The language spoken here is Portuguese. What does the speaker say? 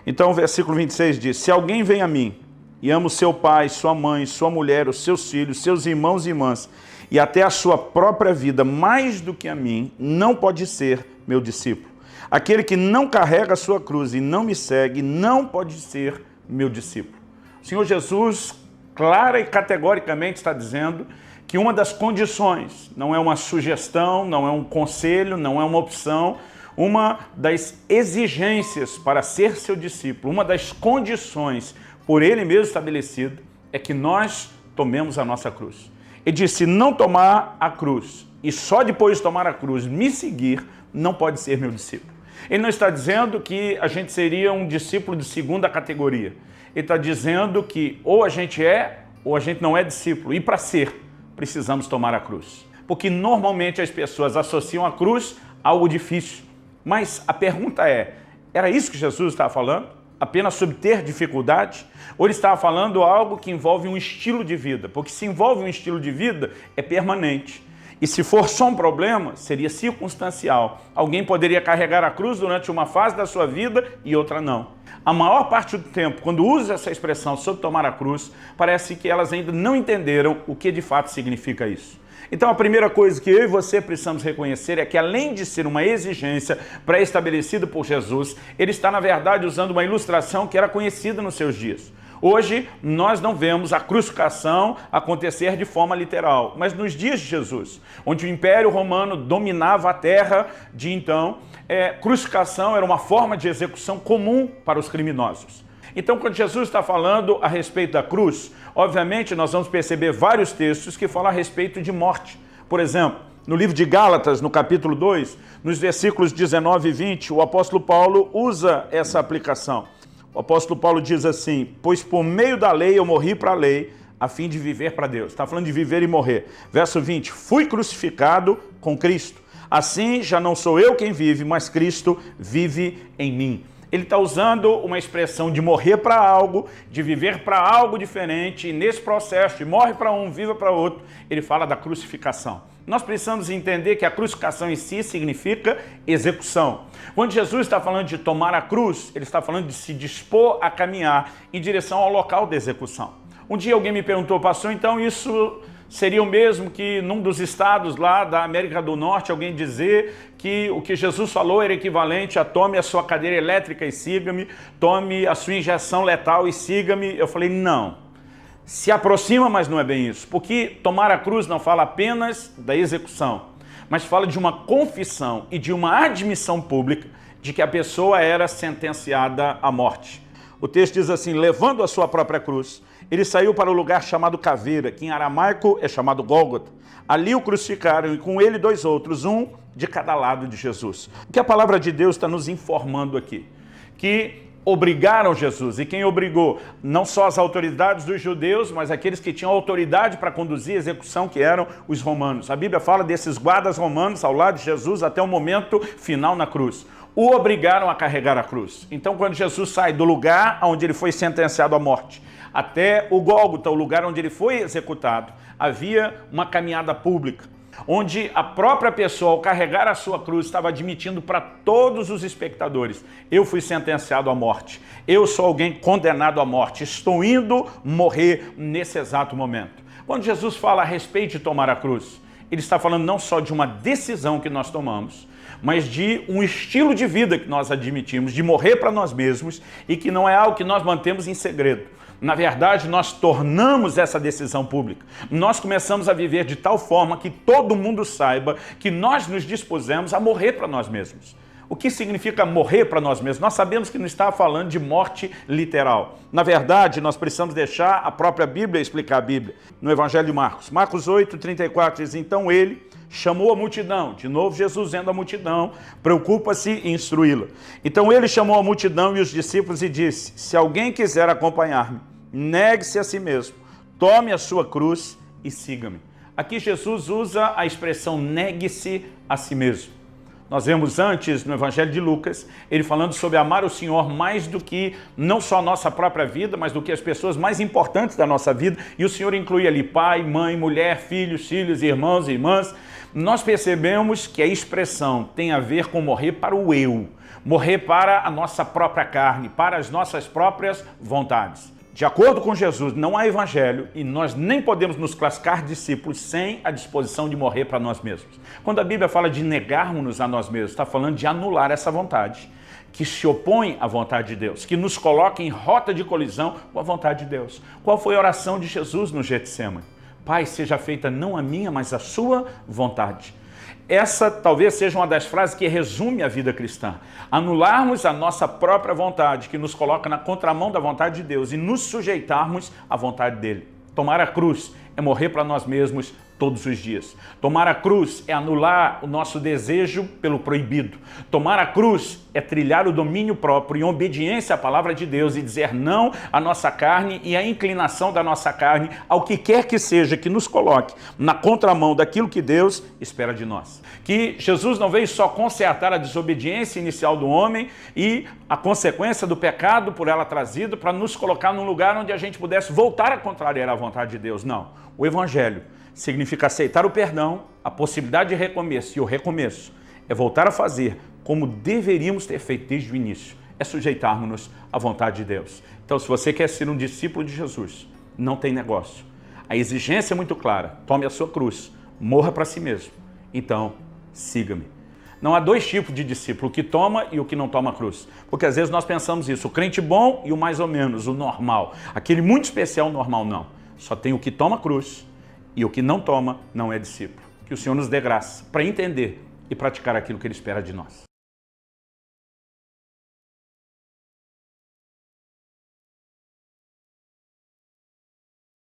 Então o versículo 26 diz: se alguém vem a mim e ama o seu pai, sua mãe, sua mulher, os seus filhos, seus irmãos e irmãs, e até a sua própria vida mais do que a mim, não pode ser meu discípulo. Aquele que não carrega a sua cruz e não me segue, não pode ser meu discípulo. O Senhor Jesus, clara e categoricamente, está dizendo que uma das condições, não é uma sugestão, não é um conselho, não é uma opção, uma das exigências para ser seu discípulo, uma das condições por ele mesmo estabelecido, é que nós tomemos a nossa cruz. Ele disse: se não tomar a cruz e só depois de tomar a cruz me seguir, não pode ser meu discípulo. Ele não está dizendo que a gente seria um discípulo de segunda categoria. Ele está dizendo que ou a gente é ou a gente não é discípulo. E para ser, precisamos tomar a cruz. Porque normalmente as pessoas associam a cruz a algo difícil. Mas a pergunta é, era isso que Jesus estava falando? Apenas sobre ter dificuldade? Ou ele estava falando algo que envolve um estilo de vida? Porque se envolve um estilo de vida, é permanente. E se for só um problema, seria circunstancial. Alguém poderia carregar a cruz durante uma fase da sua vida e outra não. A maior parte do tempo, quando usa essa expressão sobre tomar a cruz, parece que elas ainda não entenderam o que de fato significa isso. Então a primeira coisa que eu e você precisamos reconhecer é que, além de ser uma exigência pré-estabelecida por Jesus, ele está, na verdade, usando uma ilustração que era conhecida nos seus dias. Hoje, nós não vemos a crucificação acontecer de forma literal, mas nos dias de Jesus, onde o Império Romano dominava a terra de então, crucificação era uma forma de execução comum para os criminosos. Então, quando Jesus está falando a respeito da cruz, obviamente nós vamos perceber vários textos que falam a respeito de morte. Por exemplo, no livro de Gálatas, no capítulo 2, nos versículos 19 e 20, o apóstolo Paulo usa essa aplicação. O apóstolo Paulo diz assim: pois por meio da lei eu morri para a lei, a fim de viver para Deus. Está falando de viver e morrer. Verso 20, fui crucificado com Cristo. Assim já não sou eu quem vive, mas Cristo vive em mim. Ele está usando uma expressão de morrer para algo, de viver para algo diferente, e nesse processo de morre para um, viva para outro, ele fala da crucificação. Nós precisamos entender que a crucificação em si significa execução. Quando Jesus está falando de tomar a cruz, ele está falando de se dispor a caminhar em direção ao local da execução. Um dia alguém me perguntou: pastor, então isso seria o mesmo que num dos estados lá da América do Norte alguém dizer que o que Jesus falou era equivalente a tome a sua cadeira elétrica e siga-me, tome a sua injeção letal e siga-me? Eu falei: não. Se aproxima, mas não é bem isso. Porque tomar a cruz não fala apenas da execução, mas fala de uma confissão e de uma admissão pública de que a pessoa era sentenciada à morte. O texto diz assim: levando a sua própria cruz, ele saiu para o lugar chamado Caveira, que em aramaico é chamado Gólgota. Ali o crucificaram e com ele dois outros, um de cada lado de Jesus. O que a palavra de Deus está nos informando aqui? Que obrigaram Jesus, e quem obrigou? Não só as autoridades dos judeus, mas aqueles que tinham autoridade para conduzir a execução, que eram os romanos. A Bíblia fala desses guardas romanos ao lado de Jesus até o momento final na cruz. O obrigaram a carregar a cruz. Então, quando Jesus sai do lugar onde ele foi sentenciado à morte até o Gólgota, o lugar onde ele foi executado, havia uma caminhada pública, onde a própria pessoa, ao carregar a sua cruz, estava admitindo para todos os espectadores: eu fui sentenciado à morte, eu sou alguém condenado à morte, estou indo morrer nesse exato momento. Quando Jesus fala a respeito de tomar a cruz, ele está falando não só de uma decisão que nós tomamos, mas de um estilo de vida que nós admitimos, de morrer para nós mesmos, e que não é algo que nós mantemos em segredo. Na verdade, nós tornamos essa decisão pública. Nós começamos a viver de tal forma que todo mundo saiba que nós nos dispusemos a morrer para nós mesmos. O que significa morrer para nós mesmos? Nós sabemos que não está falando de morte literal. Na verdade, nós precisamos deixar a própria Bíblia explicar a Bíblia. No Evangelho de Marcos. Marcos 8, 34 diz: então ele chamou a multidão. De novo, Jesus vendo a multidão, preocupa-se em instruí-la. Então ele chamou a multidão e os discípulos e disse: se alguém quiser acompanhar-me, negue-se a si mesmo, tome a sua cruz e siga-me. Aqui Jesus usa a expressão negue-se a si mesmo. Nós vemos antes, no Evangelho de Lucas, ele falando sobre amar o Senhor mais do que não só a nossa própria vida, mas do que as pessoas mais importantes da nossa vida. E o Senhor inclui ali pai, mãe, mulher, filhos, irmãos e irmãs. Nós percebemos que a expressão tem a ver com morrer para o eu. Morrer para a nossa própria carne, para as nossas próprias vontades. De acordo com Jesus, não há evangelho e nós nem podemos nos classificar discípulos sem a disposição de morrer para nós mesmos. Quando a Bíblia fala de negarmos-nos a nós mesmos, está falando de anular essa vontade que se opõe à vontade de Deus, que nos coloca em rota de colisão com a vontade de Deus. Qual foi a oração de Jesus no Getsêmani? Pai, seja feita não a minha, mas a sua vontade. Essa talvez seja uma das frases que resume a vida cristã. Anularmos a nossa própria vontade, que nos coloca na contramão da vontade de Deus, e nos sujeitarmos à vontade dele. Tomar a cruz é morrer para nós mesmos todos os dias. Tomar a cruz é anular o nosso desejo pelo proibido. Tomar a cruz é trilhar o domínio próprio em obediência à palavra de Deus e dizer não à nossa carne e à inclinação da nossa carne ao que quer que seja que nos coloque na contramão daquilo que Deus espera de nós. Que Jesus não veio só consertar a desobediência inicial do homem e a consequência do pecado por ela trazido para nos colocar num lugar onde a gente pudesse voltar a contrariar a vontade de Deus. Não. O Evangelho significa aceitar o perdão, a possibilidade de recomeço, e o recomeço é voltar a fazer como deveríamos ter feito desde o início, é sujeitarmos-nos à vontade de Deus. Então, se você quer ser um discípulo de Jesus, não tem negócio. A exigência é muito clara, tome a sua cruz, morra para si mesmo, então siga-me. Não há dois tipos de discípulo, o que toma e o que não toma a cruz. Porque às vezes nós pensamos isso, o crente bom e o mais ou menos, o normal. Aquele muito especial, o normal não. Só tem o que toma a cruz e o que não toma não é discípulo. Que o Senhor nos dê graça para entender e praticar aquilo que Ele espera de nós.